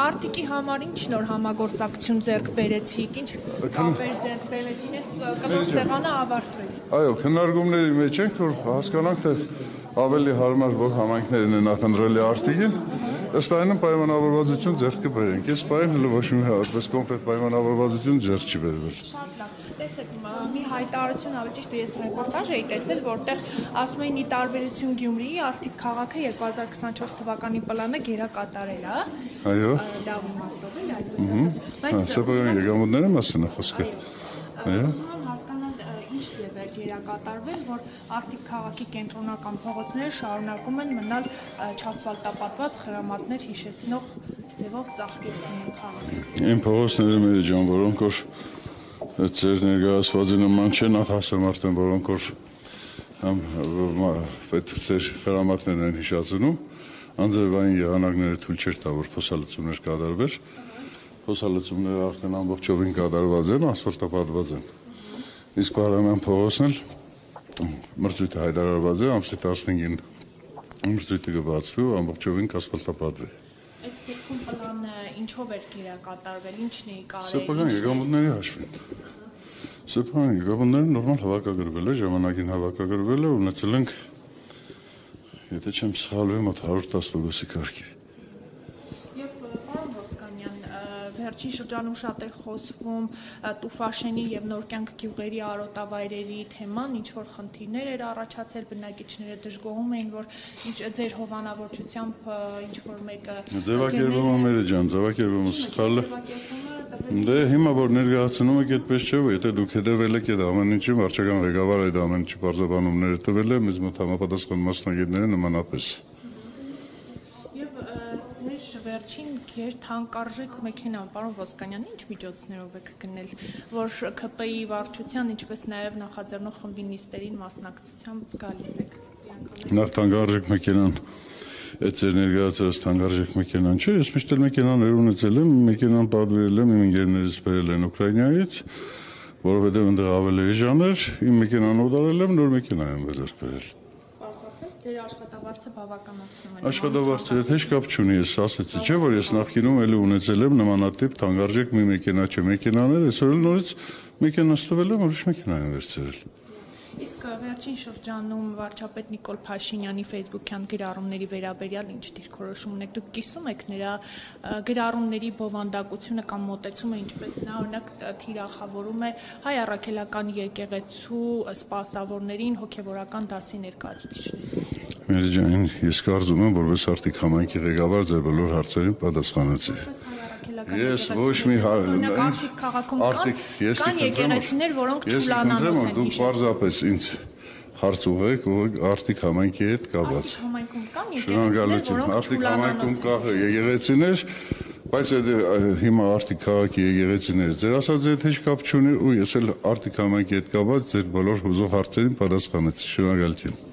Արտիկի համար ինչ նոր համագործակցություն ձեռք բերեցիք, ինչ կապեր ձեռք բերեցին, այս կլոր սեղանը ավարտվեց։ Այո, քննարկումների մեջ ենք, որ հասկանանք, թե ավելի հարմար որ համայնքներն են նախընտրել Արտիկին, ըստ այնու պայմանավորվածություն ձեռք կբերենք։ Այս պահին հələ ոչ մի այդպես կոնկրետ պայմանավորվածություն ձեռք չի բերվել։ Շատ լավ։ Տեսեք, մի հայտարարություն, ավելի ճիշտ ես ռեպորտաժ էի տեսել, որտեղ ասում էին՝ ի տարբերություն Գյումրիի, Արտիկ քաղաքը 2024 թվականի պլանը գերակատարել է։ Այո։ Լավ իմաստով էլ այսպես։ Սեփական եկամուտների մասին է խոսքը։ Այո։ Հասկանալ ինչ ձև է գերակատարվել, որ Արտիկ քաղաքի կենտրոնական փողոցները շարունակում են մնալ չասֆալտապատված խրամատներ հիշեցնող ձևով ծաղկեցնում քաղաքը։ Այն փողոցները մեր ջան, որոնք որ ձեր ներկայացվածի նման չեն, ասեմ արդեն, որոնք որ ձեր խրամատներն են հիշացնում, անձրևային եղանակները թույլ չէր տա, որ փոսալցումներ կատարվեր, փոսալցումները արդեն ամբողջովին կատարված են, ասֆալտապատված են, իսկ Բարամյան փողոցն էլ մրցույթը հայտարարված է, ամսի 15-ին մրցույթը կբացվի ու ամբողջովին կասֆալտապատվի։ Այդ դեպքում պլանը ինչով էր գերակատարվել, ինչն է կարել։ Սեփական եկամուտների հաշվին։ Սեփական եկամուտները նորմալ հավաքագրվել է, ժամանակին հավաքագրվել է, ունեցել ենք, եթե չեմ սխալվում, 110 կարգի։ Եվ պարոն Ոսկանյան, վերջին շրջանում շատ էր խոսվում Տուֆաշենի եւ Նորկյանք գյուղերի արոտավայրերի թեման, ինչ որ խնդիրներ էր առաջացել, բնակիչները դժգոհում էին, որ ձեր հովանավորչությամբ ինչ որ մեկը Ձևակերպումը մեր ջան, ձևակերպումը սխալ է։ Դե հիմա որ ներկայացնում եք այդպես չէ, եթե դուք հետևել եք այդ ամեն ինչի, վարչական ղեկավարը այդ ամեն ինչի բարձրաբանումները տվել է, մեզ մոտ համապատասխան մասնագետները նմանապես։ Եվ ձեր վերջին թանկարժեք մեքենան, պարոն Ոսկանյան, ինչ միջոցներով եք գնել, որ ՔՊ-ի վարչության, ինչպես նաև նախաձեռնող խմբի նիստերին մասնակցությամբ գալիս եք։ Նախ թանկարժեք մեքենան Այդ ձեր ներկայացրած թանկարժեք մեքենան չէ, ես միշտ էլ մեքենաներ ունեցել եմ, մեքենան պատվիրել եմ, իմ ընկերներից բերել են Ուկրաինայից, որովհետև այնտեղ ավելի էժան էր, իմ մեքենան օդարել եմ, նոր մեքենա եմ ձեռք բերել։ Պարզապես ձեր աշխատավարձը բավականացնում է։ Աշխատավարձը հետ հեշտ կապ չունի, ես ասեցի, չէ, որ ես նախկինում էլի ունեցել եմ նմանատիպ թանկարժեք մի մեքենա չէ, մեքենաներ, այսօր էլ նորից մեքենա ստվել եմ, ուրիշ մեքենա եմ վերցրել։ Իսկ վերջին շրջանում վարչապետ Նիկոլ Փաշինյանի ֆեյսբուքյան գրառումների վերաբերյալ ինչ դիրքորոշում ունեք, դուք կիսում եք նրա գրառումների բովանդակությունը կամ մոտեցումը, ինչպես նա օրինակ թիրախավորում է հայ առաքելական եկեղեցու սպասավորներին հոգևորական դասի ներկայացուցիչներին։ Մեր ջան, ես կարծում եմ, որպես Արտիկ համայնքի ղեկավար ձեր բոլոր հարցերին պատասխանեցի։ Ես ոչ մի Արտիկ քաղաքում կան եկեղեցիներ, որոնք չուլանանոց են դուք պարզապես ինձ հարց ուղեք Արտիկ համայնքի հետ կապված։ Համայնքում կան եկեղեցիներ, որոնք Արտիկ համայնքում կա եկեղեցիներ, բայց հիմա Արտիկ քաղաքի եկեղեցիները ձեր ասած հետ հեչ կապ չունի ու ես էլ Արտիկ համայնքի հետ կապված ձեր բոլոր հուզող հարցերին պատասխանեցի։ Շնորհակալություն։